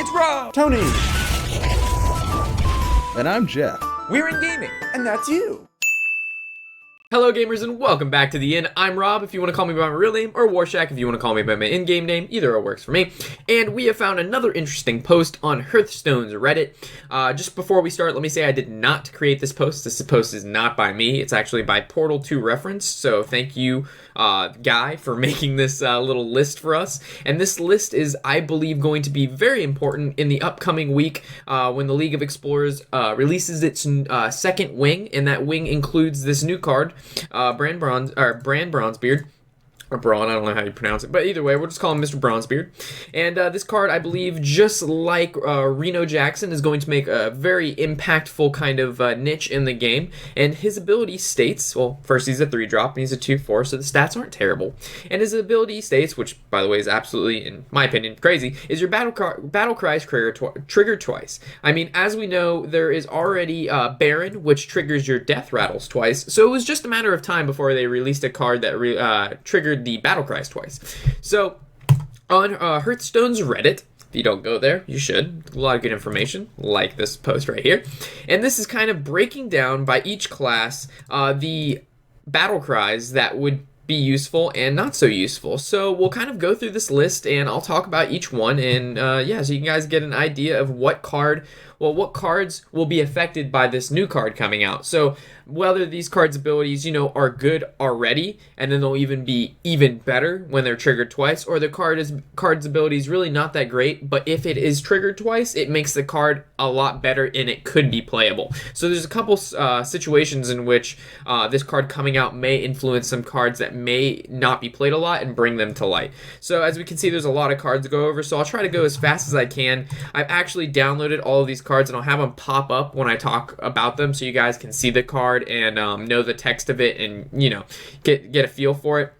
It's Rob! Tony! And I'm Jeff. We're in gaming. And that's you. Hello gamers and welcome back to The Inn. I'm Rob if you want to call me by my real name, or Warshak if you want to call me by my in-game name. Either or works for me. And we have found another interesting post on Hearthstone's Reddit. Just before we start, let me say I did not create this post. This post is not by me. It's actually by Portal 2 reference. So thank you, Guy, for making this little list for us. And this list is, I believe, going to be very important in the upcoming week when the League of Explorers releases its second wing. And that wing includes this new card, Brann Bronzebeard, or Braun, I don't know how you pronounce it, but either way, we'll just call him Mr. Bronzebeard. And this card, I believe, just like Reno Jackson, is going to make a very impactful kind of niche in the game. And his ability states, well, first he's a 3-drop, and he's a 2/4, so the stats aren't terrible. And his ability states, which, by the way, is absolutely, in my opinion, crazy, is your battle cries triggered twice. I mean, as we know, there is already Baron, which triggers your death rattles twice, so it was just a matter of time before they released a card that triggered the battle cries twice. So on Hearthstone's Reddit, if you don't go there, you should. A lot of good information, like this post right here. And this is kind of breaking down by each class the battle cries that would be useful and not so useful. So we'll kind of go through this list and I'll talk about each one, and yeah, so you guys get an idea of what cards will be affected by this new card coming out. So whether these cards' abilities, are good already, and then they'll even be even better when they're triggered twice, or the card's abilities really not that great, but if it is triggered twice, it makes the card a lot better and it could be playable. So there's a couple situations in which this card coming out may influence some cards that may not be played a lot and bring them to light. So as we can see, there's a lot of cards to go over, so I'll try to go as fast as I can. I've actually downloaded all of these cards and I'll have them pop up when I talk about them so you guys can see the card and know the text of it and, get a feel for it,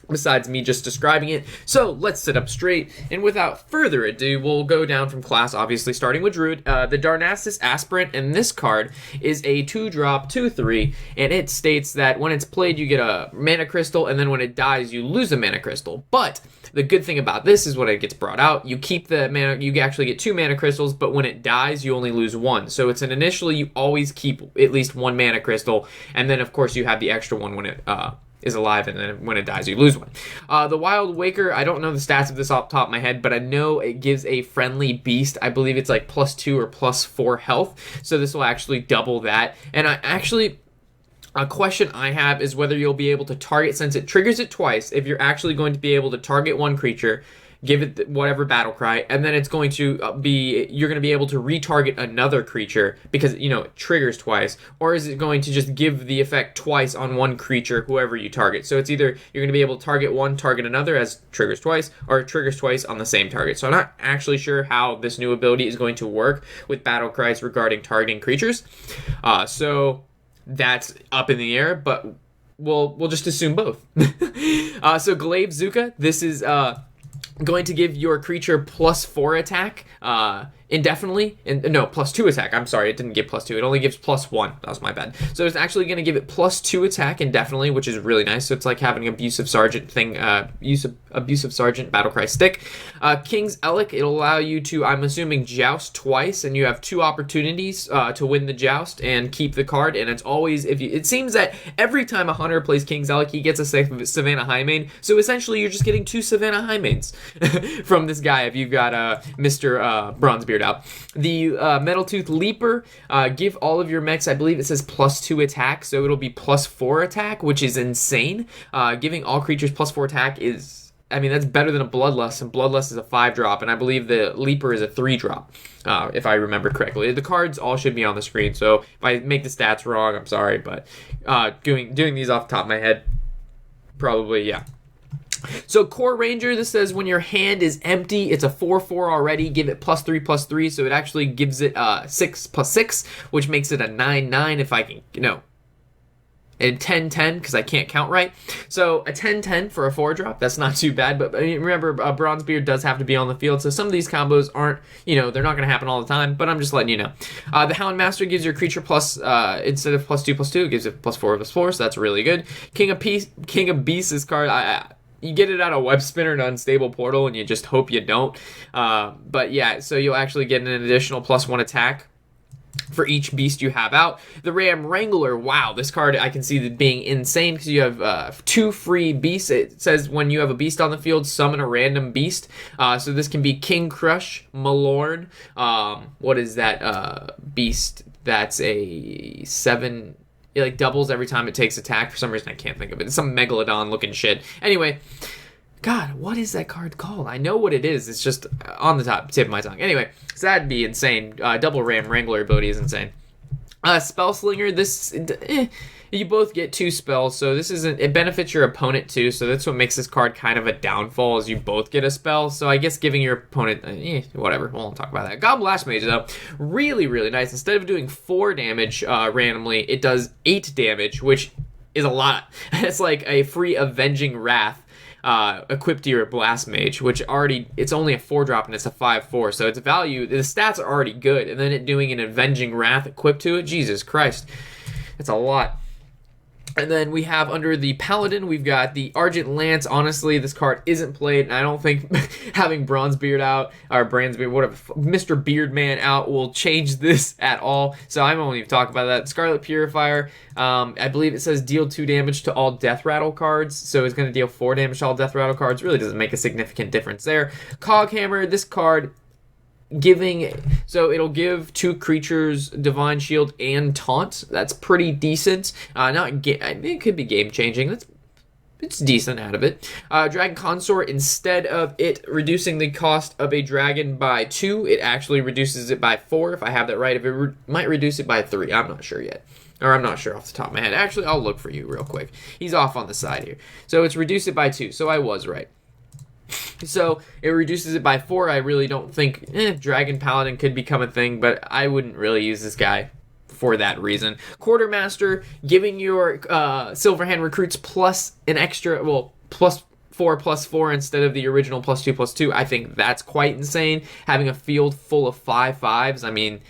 besides me just describing it. So let's sit up straight, and without further ado, we'll go down from class, obviously starting with Druid. The Darnassus Aspirant, and this card is a 2-drop, 2/3, and it states that when it's played, you get a mana crystal, and then when it dies, you lose a mana crystal. But the good thing about this is when it gets brought out, you keep the mana, you actually get 2 mana crystals, but when it dies, you only lose 1. So it's initially, you always keep at least 1 mana crystal, and then of course you have the extra one when it is alive, and then when it dies, you lose 1. The Wild Waker, I don't know the stats of this off the top of my head, but I know it gives a friendly beast. I believe it's like +2 or +4 health, so this will actually double that. And a question I have is whether you'll be able to target, since it triggers it twice, if you're actually going to be able to target one creature, give it whatever battle cry, and then it's going to you're going to be able to retarget another creature because, it triggers twice, or is it going to just give the effect twice on one creature, whoever you target? So it's either you're going to be able to target one, target another as triggers twice, or it triggers twice on the same target. So I'm not actually sure how this new ability is going to work with battle cries regarding targeting creatures. So that's up in the air, but we'll just assume both. So Glaive Zuka, this is going to give your creature +4 attack indefinitely, and no, +2 attack. I'm sorry, it didn't give +2. It only gives +1. That was my bad. So it's actually going to give it +2 attack indefinitely, which is really nice. So it's like having an abusive sergeant thing, abusive sergeant battlecry stick. King's Elic, it'll allow you to, I'm assuming, joust twice, and you have 2 opportunities to win the joust and keep the card. And it's always, it seems that every time a hunter plays King's Elic, he gets a Savannah Highmane. So essentially, you're just getting 2 Savannah Highmanes from this guy if you've got Mr. Bronzebeard out. The Metal Tooth Leaper, give all of your mechs, I believe it says +2 attack, so it'll be +4 attack, which is insane. Giving all creatures +4 attack is, that's better than a Bloodlust, and Bloodlust is a 5-drop, and I believe the Leaper is a 3-drop, if I remember correctly. The cards all should be on the screen, so if I make the stats wrong, I'm sorry, but doing these off the top of my head, probably, yeah. So Core Ranger, this says when your hand is empty, it's a 4/4 already, give it +3/+3, so it actually gives it 6/6, which makes it a 9/9 if I can, and 10/10 because I can't count right. So a 10/10 for a 4-drop, that's not too bad, but remember, Bronzebeard does have to be on the field, so some of these combos aren't, they're not going to happen all the time, but I'm just letting you know. The Houndmaster gives your creature instead of +2/+2, it gives it +4/+4, so that's really good. King of Beasts' card, you get it out of Web Spinner and Unstable Portal, and you just hope you don't. But yeah, so you'll actually get an additional +1 attack for each beast you have out. The Ram Wrangler, wow, this card I can see that being insane because you have 2 free beasts. It says when you have a beast on the field, summon a random beast. So this can be King Crush, Malorn. What is that beast? That's a 7. It like doubles every time it takes attack. For some reason I can't think of it. It's some Megalodon looking shit. Anyway, God, what is that card called? I know what it is. It's just on the tip of my tongue. Anyway, so that'd be insane. Double Ram Wrangler ability is insane. Spellslinger, this... you both get 2 spells, so this isn't... It benefits your opponent, too, so that's what makes this card kind of a downfall, is you both get a spell, so I guess giving your opponent... whatever, we won't talk about that. God Blast Mage, though, really, really nice. Instead of doing 4 damage randomly, it does 8 damage, which is a lot. It's like a free Avenging Wrath equipped to your Blast Mage, which already, it's only a 4-drop and it's a 5/4, so its value, the stats are already good, and then it doing an Avenging Wrath equipped to it, Jesus Christ, that's a lot. And then we have under the Paladin, we've got the Argent Lance. Honestly, this card isn't played, and I don't think having Bronzebeard out, or Brandsbeard, whatever, Mr. Beardman out will change this at all. So I won't even talk about that. Scarlet Purifier, I believe it says deal 2 damage to all Death Rattle cards, so it's going to deal 4 damage to all Death Rattle cards. Really doesn't make a significant difference there. Coghammer, this card... so it'll give 2 creatures Divine Shield and Taunt. That's pretty decent. It could be game changing. It's decent out of it. Dragon Consort, instead of it reducing the cost of a dragon by 2, it actually reduces it by 4. If I have that right, if it might reduce it by 3. I'm not sure yet. Or I'm not sure off the top of my head. Actually, I'll look for you real quick. He's off on the side here. So it's reduced it by 2. So I was right. So it reduces it by 4. I really don't think Dragon Paladin could become a thing, but I wouldn't really use this guy for that reason. Quartermaster, giving your Silverhand recruits plus an extra, well, +4/+4 instead of the original +2/+2. I think that's quite insane. Having a field full of 5/5s, I mean,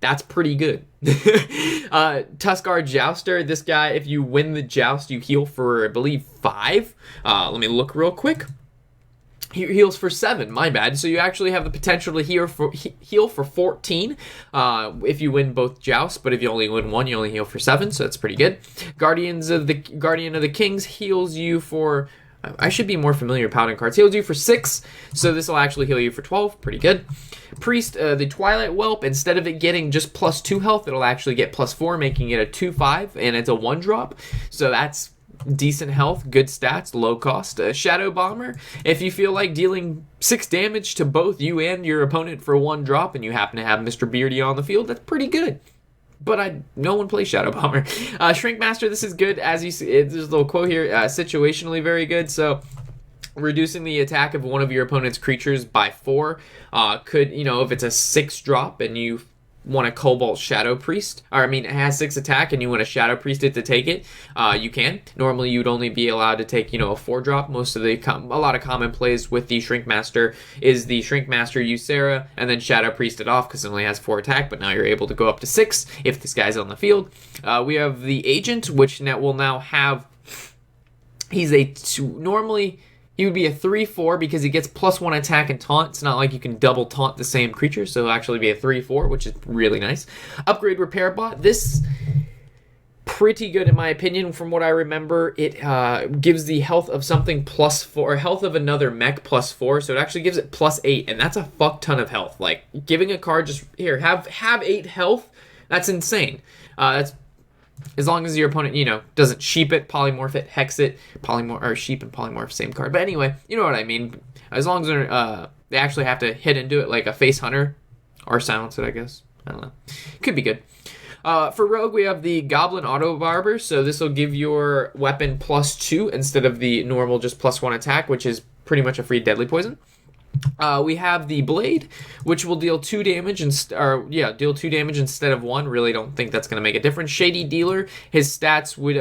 that's pretty good. Tuskar Jouster, this guy, if you win the joust, you heal for, I believe, 5. Let me look real quick. He heals for 7, my bad. So you actually have the potential to heal for 14 if you win both jousts, but if you only win 1, you only heal for 7, so that's pretty good. Guardian of the Kings heals you for... I should be more familiar with Paladin cards. Heals you for 6, so this will actually heal you for 12. Pretty good. Priest, the Twilight Whelp, instead of it getting just +2 health, it'll actually get +4, making it a 2/5, and it's a 1-drop. So that's decent health, good stats, low cost. Shadow Bomber, if you feel like dealing 6 damage to both you and your opponent for 1 drop, and you happen to have Mr. Beardy on the field, that's pretty good. But no one plays Shadow Bomber. Shrink Master, this is good. As you see, there's a little quote here, situationally very good. So reducing the attack of one of your opponent's creatures by 4 could, if it's a 6 drop and you want a Cobalt Shadow Priest, it has 6 attack and you want to Shadow Priest it to take it, you can. Normally you'd only be allowed to take, a 4 drop. Most of a lot of common plays with the Shrink Master is the Shrink Master Ysera and then Shadow Priest it off because it only has 4 attack, but now you're able to go up to 6 if this guy's on the field. We have the Agent, which will now have, he's a 2, normally he would be a 3/4 because he gets +1 attack and taunt. It's not like you can double taunt the same creature, so it'll actually be a 3/4, which is really nice. Upgrade Repair Bot. This pretty good in my opinion. From what I remember, it gives the health of something +4, health of another mech +4, so it actually gives it +8, and that's a fuck ton of health. Like giving a card just here have 8 health. That's insane. That's as long as your opponent, doesn't sheep it, polymorph it, hex it, or sheep and polymorph, same card. But anyway, you know what I mean. As long as they actually have to hit into it like a Face Hunter, or silence it, I guess. I don't know. Could be good. For Rogue, we have the Goblin Auto Barber, so this will give your weapon +2 instead of the normal just +1 attack, which is pretty much a free deadly poison. We have the Blade, which will deal 2 damage deal 2 damage instead of 1. Really don't think that's going to make a difference. Shady Dealer, his stats would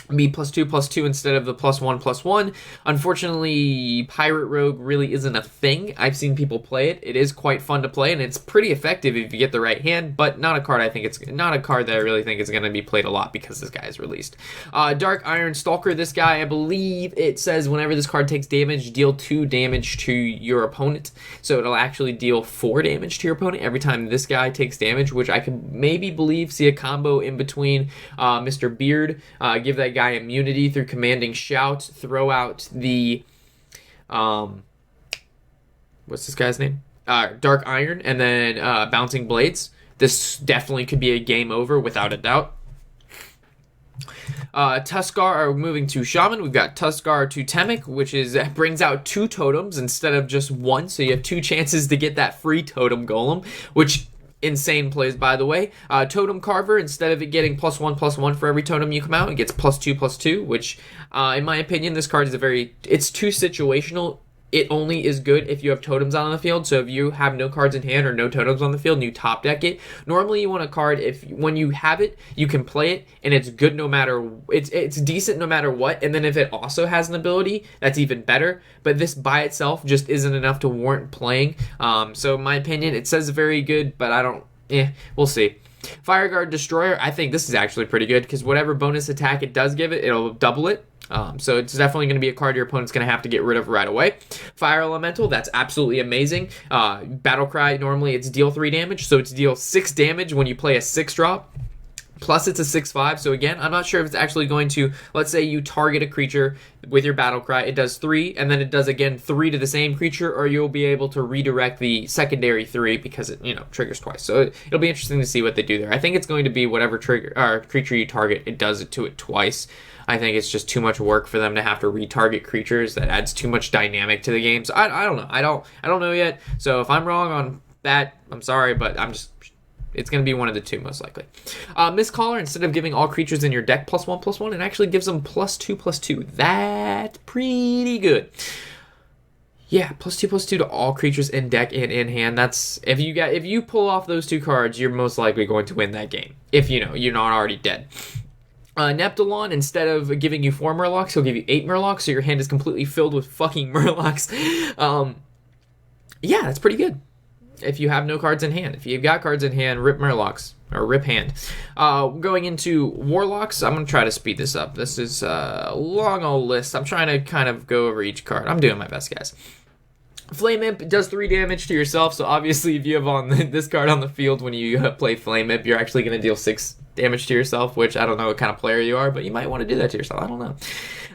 be +2/+2 instead of the +1/+1. Unfortunately, Pirate Rogue really isn't a thing. I've seen people play it. It is quite fun to play, and it's pretty effective if you get the right hand, but not a card not a card that I really think is going to be played a lot because this guy is released. Dark Iron Stalker, this guy, I believe it says whenever this card takes damage, deal 2 damage to your opponent. So it'll actually deal 4 damage to your opponent every time this guy takes damage, which I could maybe see a combo in between Mr. Beard, give that guy immunity through commanding shout, throw out the what's this guy's name? Dark Iron, and then bouncing blades. This definitely could be a game over without a doubt. Tuskar are moving to Shaman. We've got Tuskar Totemic, which brings out 2 totems instead of just 1, so you have 2 chances to get that free totem golem, which insane plays, by the way. Totem Carver, instead of it getting +1/+1 for every totem you come out, it gets +2/+2, which, in my opinion, this card is it's too situational. It only is good if you have totems on the field. So if you have no cards in hand or no totems on the field and you top deck it, normally you want a card, when you have it, you can play it and it's good no matter, it's decent no matter what. And then if it also has an ability, that's even better. But this by itself just isn't enough to warrant playing. So in my opinion, it says very good, but we'll see. Fireguard Destroyer, I think this is actually pretty good because whatever bonus attack it does give it, it'll double it. So it's definitely going to be a card your opponent's going to have to get rid of right away. Fire Elemental, that's absolutely amazing. Battlecry, normally it's deal 3 damage, so it's deal 6 damage when you play a 6-drop. Plus it's a 6/5, so again, I'm not sure if it's actually going to, let's say you target a creature with your Battlecry, it does 3, and then it does again 3 to the same creature, or you'll be able to redirect the secondary 3 because it, triggers twice. So it'll be interesting to see what they do there. I think it's going to be whatever creature you target, it does it to it twice. I think it's just too much work for them to have to retarget creatures. That adds too much dynamic to the game. So I don't know. I don't know yet. So if I'm wrong on that, I'm sorry, but it's going to be one of the 2 most likely. Mistcaller, instead of giving all creatures in your deck +1/+1, it actually gives them +2/+2. That's pretty good. Yeah, +2/+2 to all creatures in deck and in hand. That's if you pull off those 2 cards, you're most likely going to win that game. If you're not already dead. Neptulon, instead of giving you 4 Murlocs, he'll give you 8 Murlocs, so your hand is completely filled with fucking Murlocs. Yeah, that's pretty good. If you have no cards in hand. If you've got cards in hand, rip Murlocs. Or rip hand. Going into Warlocks, I'm going to try to speed this up. This is a long old list. I'm trying to kind of go over each card. I'm doing my best, guys. Flame Imp does 3 damage to yourself, so obviously if you have this card on the field when you play Flame Imp, you're actually going to deal 6 damage to yourself, which I don't know what kind of player you are, but you might want to do that to yourself. I don't know.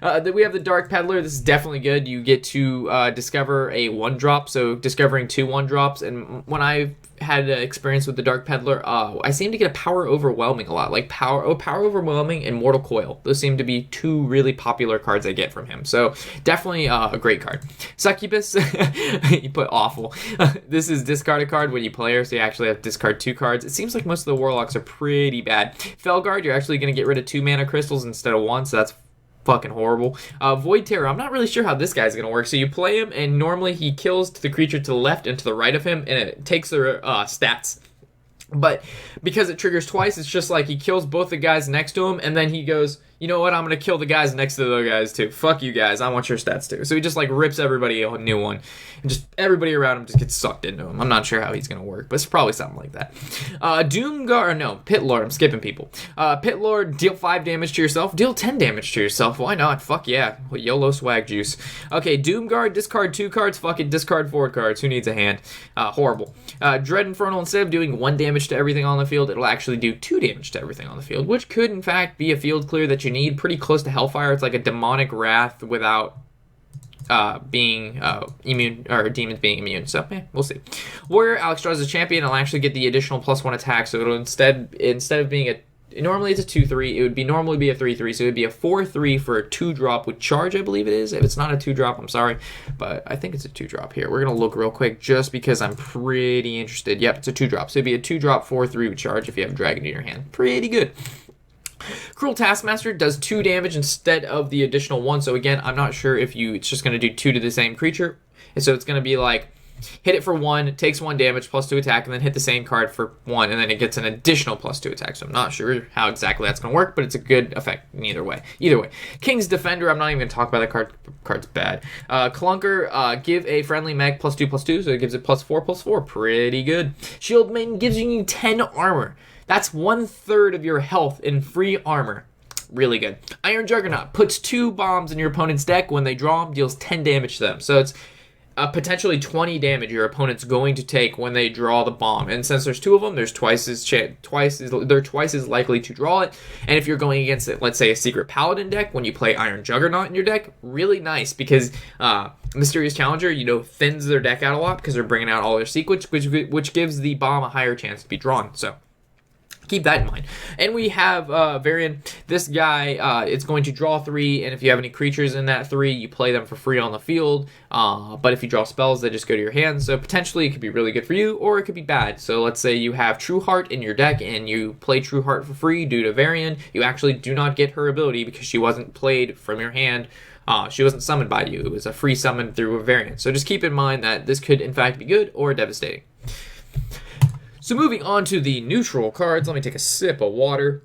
Then we have the Dark Peddler. This is definitely good. You get to discover a 1-drop, so discovering 2 1-drops, and when I've had experience with the Dark Peddler, I seem to get a Power Overwhelming a lot, like Power Overwhelming and Mortal Coil. Those seem to be 2 really popular cards I get from him, so definitely a great card. Succubus, you put awful. This is discard a card when you play her, so you actually have to discard 2 cards. It seems like most of the Warlocks are pretty bad. Felguard, you're actually going to get rid of 2 mana crystals instead of 1, so that's fucking horrible. Void Terror, I'm not really sure how this guy's gonna work. So you play him, and normally he kills the creature to the left and to the right of him, and it takes their stats. But because it triggers twice, it's just like he kills both the guys next to him, and then he goes, you know what, I'm gonna kill the guys next to those guys too. Fuck you guys, I want your stats too. So he just like rips everybody a new one, and just everybody around him just gets sucked into him. I'm not sure how he's gonna work, but it's probably something like that. Pit Lord, I'm skipping people. Pit Lord, deal 5 damage to yourself, deal 10 damage to yourself. Why not? Fuck yeah, YOLO swag juice. Okay, Doomguard, discard 2 cards, fucking discard 4 cards. Who needs a hand? Horrible. Dread Infernal, instead of doing 1 damage to everything on the field, it'll actually do 2 damage to everything on the field, which could in fact be a field clear that you need. Pretty close to Hellfire. It's like a demonic wrath without being immune, or demons being immune. So we'll see. Warrior, Alex draws a champion. I'll actually get the additional +1 attack. So it'll instead of being normally it's a 2/3, it would normally be a 3/3. So it would be a 4/3 for a 2-drop with charge, I believe it is. If it's not a 2-drop, I'm sorry, but I think it's a 2-drop here. We're gonna look real quick just because I'm pretty interested. Yep, it's a 2-drop. So it'd be a 2-drop 4/3 with charge if you have a dragon in your hand. Pretty good. Cruel Taskmaster does 2 damage instead of the additional 1. So again, I'm not sure if it's just going to do 2 to the same creature. And so it's going to be like hit it for 1, it takes 1 damage, +2 attack, and then hit the same card for 1, and then it gets an additional +2 attack. So I'm not sure how exactly that's going to work, but it's a good effect in either way. King's Defender, I'm not even going to talk about that card. Card's bad. Clunker, give a friendly mech +2/+2, so it gives it +4/+4. Pretty good. Shield Maiden gives you 10 armor. That's 1/3 of your health in free armor. Really good. Iron Juggernaut puts 2 bombs in your opponent's deck. When they draw them, deals 10 damage to them. So it's potentially 20 damage your opponent's going to take when they draw the bomb. And since there's 2 of them, there's they're twice as likely to draw it. And if you're going against it, let's say a Secret Paladin deck, when you play Iron Juggernaut in your deck, really nice because Mysterious Challenger, thins their deck out a lot because they're bringing out all their secrets, which gives the bomb a higher chance to be drawn. So keep that in mind. And we have Varian. This guy, it's going to draw 3, and if you have any creatures in that 3, you play them for free on the field. But if you draw spells, they just go to your hand. So potentially it could be really good for you, or it could be bad. So let's say you have True Heart in your deck, and you play True Heart for free due to Varian. You actually do not get her ability because she wasn't played from your hand. She wasn't summoned by you. It was a free summon through a Variant. So just keep in mind that this could in fact be good or devastating. So moving on to the neutral cards, let me take a sip of water.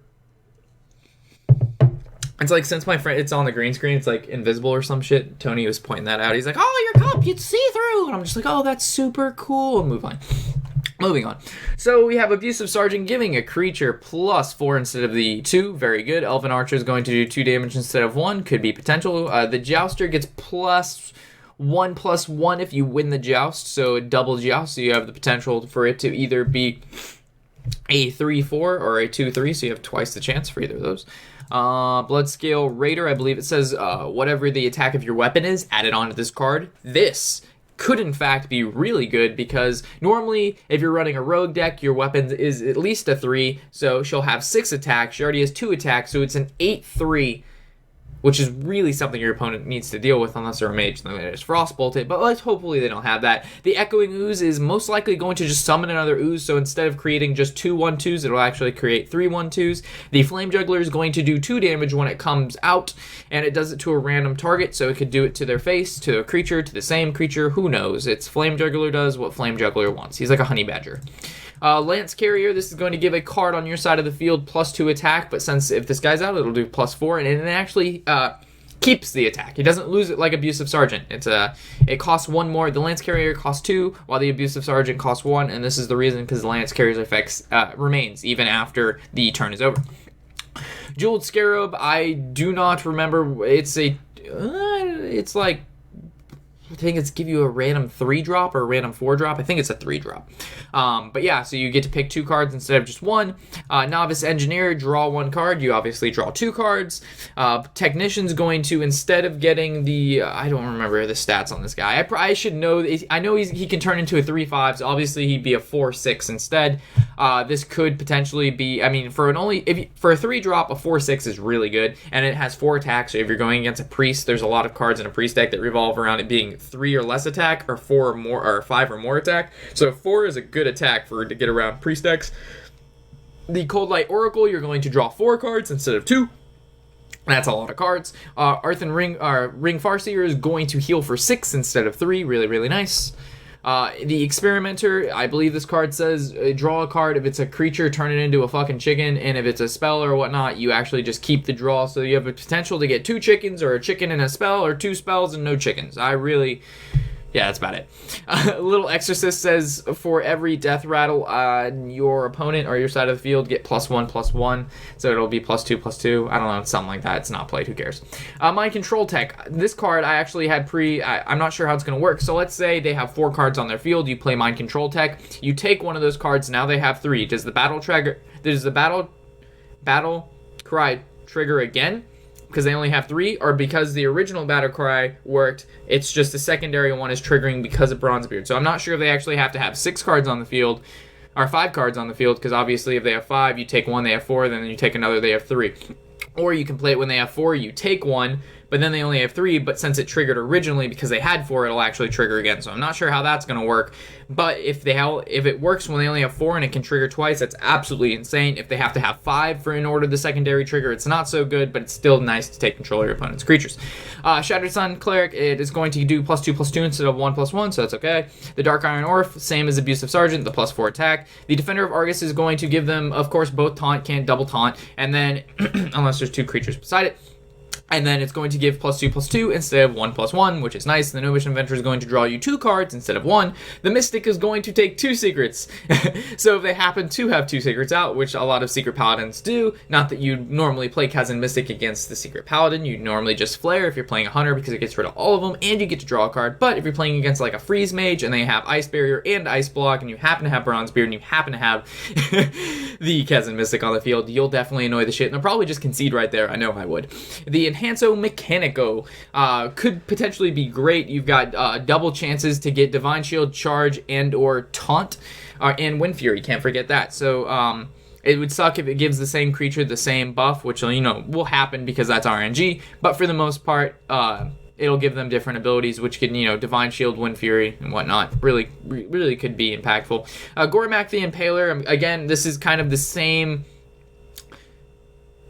It's like, since my friend, it's on the green screen, it's like invisible or some shit. Tony was pointing that out. He's like, oh, your cup, you'd see through. And I'm just like, oh, that's super cool. Moving on. So we have Abusive Sergeant giving a creature +4 instead of the 2. Very good. Elven Archer is going to do 2 damage instead of 1. Could be potential. The Jouster gets +1/+1 if you win the joust, so a double joust, so you have the potential for it to either be a 3/4 or a 2/3, so you have twice the chance for either of those. Bloodscale Raider, I believe it says whatever the attack of your weapon is, add it onto this card. This could in fact be really good because normally if you're running a rogue deck, your weapon is at least a 3, so she'll have 6 attacks. She already has 2 attacks, so it's an 8/3, which is really something your opponent needs to deal with unless they're a mage, then they just frostbolt it, but hopefully they don't have that. The Echoing Ooze is most likely going to just summon another ooze, so instead of creating just 2 1/2s, it'll actually create 3 1/2s. The Flame Juggler is going to do 2 damage when it comes out, and it does it to a random target, so it could do it to their face, to a creature, to the same creature, who knows. It's Flame Juggler does what Flame Juggler wants. He's like a honey badger. Lance Carrier, this is going to give a card on your side of the field +2 attack, but since if this guy's out, it'll do +4, and it actually keeps the attack. He doesn't lose it like Abusive Sergeant. It costs 1 more. The Lance Carrier costs 2, while the Abusive Sergeant costs 1, and this is the reason because the Lance Carrier's effects remains even after the turn is over. Jeweled Scarab, I do not remember. It's like, I think it's give you a random 3-drop or a random 4-drop. I think it's a 3-drop. But yeah, so you get to pick 2 cards instead of just 1. Novice Engineer, draw 1 card. You obviously draw 2 cards. Technician's going to, instead of getting the, I don't remember the stats on this guy. I should know. I know he can turn into a 3/5, so obviously he'd be a 4/6 instead. This could potentially be, I mean, for a 3-drop, a 4/6 is really good, and it has 4 attacks. So if you're going against a priest, there's a lot of cards in a priest deck that revolve around it being 3 or less attack, or 4 or more, or 5 or more attack. So 4 is a good attack to get around priest decks. The Cold Light Oracle, you're going to draw 4 cards instead of 2. That's a lot of cards. Earthen Ring Farseer is going to heal for 6 instead of 3. Really, really nice. The Experimenter, I believe this card says draw a card. If it's a creature, turn it into a fucking chicken, and if it's a spell or whatnot, you actually just keep the draw, so you have a potential to get 2 chickens, or a chicken and a spell, or 2 spells and no chickens. Yeah, that's about it. Little Exorcist says for every death rattle on your opponent or your side of the field, get +1/+1. So it'll be +2/+2. I don't know, something like that. It's not played, who cares? Mind Control Tech. This card I actually had I'm not sure how it's going to work. So let's say they have 4 cards on their field. You play Mind Control Tech. You take one of those cards. Now they have 3. Does the battle cry trigger again? Because they only have 3, or because the original battle cry worked, it's just the secondary one is triggering because of Bronzebeard. So I'm not sure if they actually have to have 6 cards on the field, or 5 cards on the field, because obviously if they have 5, you take 1, they have 4, then you take another, they have 3. Or you can play it when they have 4, you take 1, but then they only have 3, but since it triggered originally because they had 4, it'll actually trigger again. So I'm not sure how that's going to work, but if it works when they only have 4 and it can trigger twice, that's absolutely insane. If they have to have 5 in order the secondary trigger, it's not so good, but it's still nice to take control of your opponent's creatures. Shattered Sun Cleric, it is going to do +2/+2 instead of 1/1, so that's okay. The Dark Iron Orph, same as Abusive Sergeant, the +4 attack. The Defender of Argus is going to give them, of course, both taunt, can't double taunt, and then, unless there's 2 creatures beside it. And then it's going to give +2/+2 instead of 1/1, which is nice. The Novish Inventor is going to draw you 2 cards instead of 1. The Mystic is going to take 2 secrets. So if they happen to have 2 secrets out, which a lot of Secret Paladins do, not that you normally play Kazan Mystic against the Secret Paladin, you normally just Flare if you're playing a Hunter because it gets rid of all of them and you get to draw a card. But if you're playing against like a Freeze Mage and they have Ice Barrier and Ice Block and you happen to have Bronzebeard and you happen to have the Kazan Mystic on the field, you'll definitely annoy the shit and they'll probably just concede right there. I know I would. The Enhanso Mechanico could potentially be great. You've got double chances to get Divine Shield, Charge, and or Taunt, and Wind Fury. Can't forget that. So it would suck if it gives the same creature the same buff, which will happen because that's RNG. But for the most part, it'll give them different abilities, which can Divine Shield, Wind Fury, and whatnot. Really could be impactful. Gormak the Impaler. Again, this is kind of the same.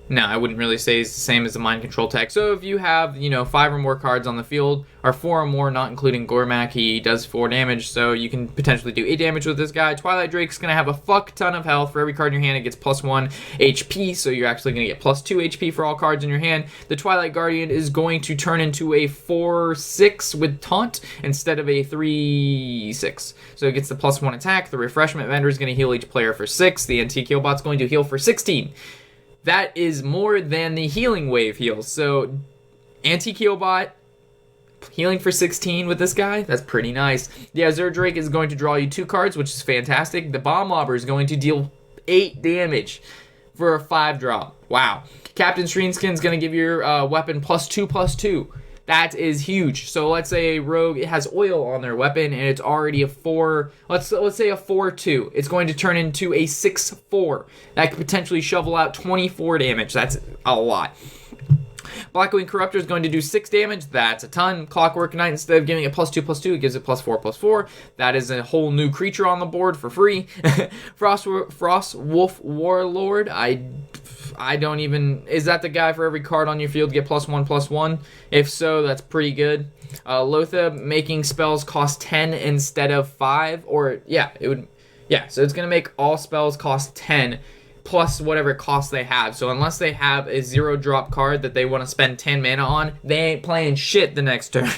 No, I wouldn't really say it's the same as the Mind Control tech. So if you have, 5 or more cards on the field, or 4 or more, not including Gormak, he does 4 damage, so you can potentially do 8 damage with this guy. Twilight Drake's going to have a fuck ton of health. For every card in your hand, it gets +1 HP, so you're actually going to get +2 HP for all cards in your hand. The Twilight Guardian is going to turn into a 4/6 with Taunt instead of a 3/6. So it gets the +1 attack. The Refreshment Vendor is going to heal each player for 6. The Antique Healbot's going to heal for 16. That is more than the Healing Wave heals. So, Antique Healbot healing for 16 with this guy, that's pretty nice. The Azure Drake is going to draw you 2 cards, which is fantastic. The Bomb Lobber is going to deal 8 damage for a 5-drop. Wow. Captain Shreenskin is going to give your weapon +2/+2. That is huge. So let's say a rogue, it has oil on their weapon and it's already a 4, let's say a 4/2. It's going to turn into a 6/4. That could potentially shovel out 24 damage. That's a lot. Blackwing Corruptor is going to do 6 damage. That's a ton. Clockwork Knight, instead of giving it +2/+2, it gives it +4/+4. That is a whole new creature on the board for free. Frost Wolf Warlord, I don't even... Is that the guy for every card on your field get +1/+1? If so, that's pretty good. Lotha, making spells cost 10 instead of 5. Or, yeah, it would... Yeah, so it's going to make all spells cost 10 plus whatever cost they have. So unless they have a 0-drop card that they want to spend 10 mana on, they ain't playing shit the next turn.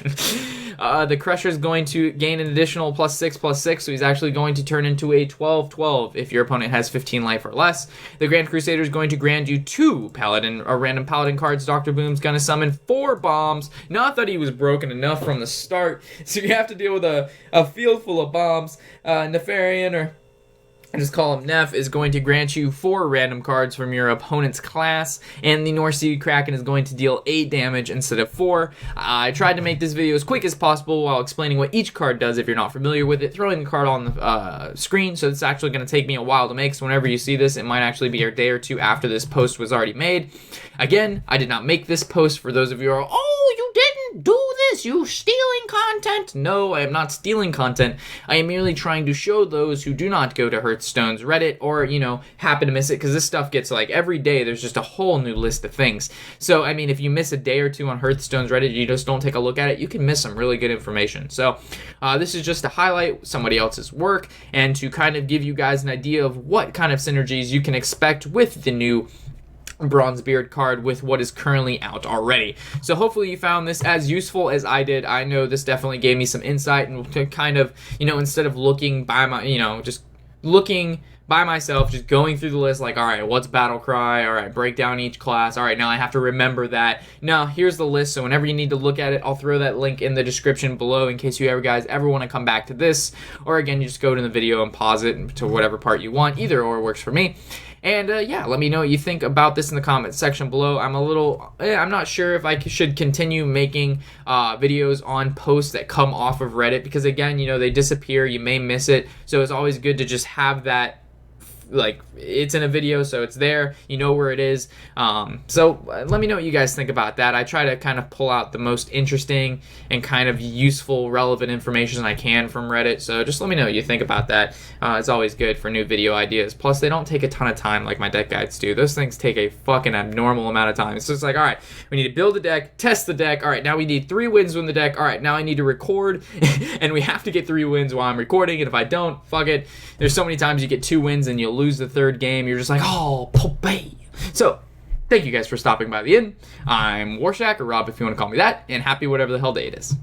The Crusher is going to gain an additional +6/+6, so he's actually going to turn into a 12/12 if your opponent has 15 life or less. The Grand Crusader is going to grant you 2 random Paladin cards. Dr. Boom's going to summon 4 bombs. Not that he was broken enough from the start, so you have to deal with a field full of bombs. Nefarian, or I just call him Neff, is going to grant you 4 random cards from your opponent's class, and the North Sea Kraken is going to deal 8 damage instead of 4. I tried to make this video as quick as possible while explaining what each card does if you're not familiar with it, throwing the card on the screen, so it's actually going to take me a while to make, so whenever you see this, it might actually be a day or 2 after this post was already made. Again, I did not make this post for those of you who are, oh, you didn't do this, you stealing content. No, I am not stealing content. I am merely trying to show those who do not go to Hearthstone's Reddit or, happen to miss it, because this stuff gets, every day there's just a whole new list of things. So, I mean, if you miss a day or 2 on Hearthstone's Reddit, you just don't take a look at it, you can miss some really good information. So, this is just to highlight somebody else's work and to kind of give you guys an idea of what kind of synergies you can expect with the new Bronzebeard card with what is currently out already. So hopefully you found this as useful as I did. I know this definitely gave me some insight and to kind of, instead of looking by my, just looking by myself, just going through the list all right, what's Battle Cry? All right, break down each class. All right, now I have to remember that. Now, here's the list, so whenever you need to look at it, I'll throw that link in the description below in case you guys ever want to come back to this. Or again, you just go to the video and pause it to whatever part you want. Either or works for me. And yeah, let me know what you think about this in the comment section below. I'm not sure if I should continue making videos on posts that come off of Reddit, because again, they disappear, you may miss it. So it's always good to just have that like it's in a video, so it's there. You know where it is. So let me know what you guys think about that. I try to kind of pull out the most interesting and kind of useful, relevant information I can from Reddit. So just let me know what you think about that. It's always good for new video ideas. Plus, they don't take a ton of time like my deck guides do. Those things take a fucking abnormal amount of time. So it's like, all right, we need to build a deck, test the deck. All right, now we need 3 wins with the deck. All right, now I need to record, and we have to get 3 wins while I'm recording. And if I don't, fuck it. There's so many times you get 2 wins and you'll lose the 3rd game. You're just like, oh, Popeye. So, thank you guys for stopping by the inn. I'm Warshak, or Rob if you want to call me that, and happy whatever the hell day it is.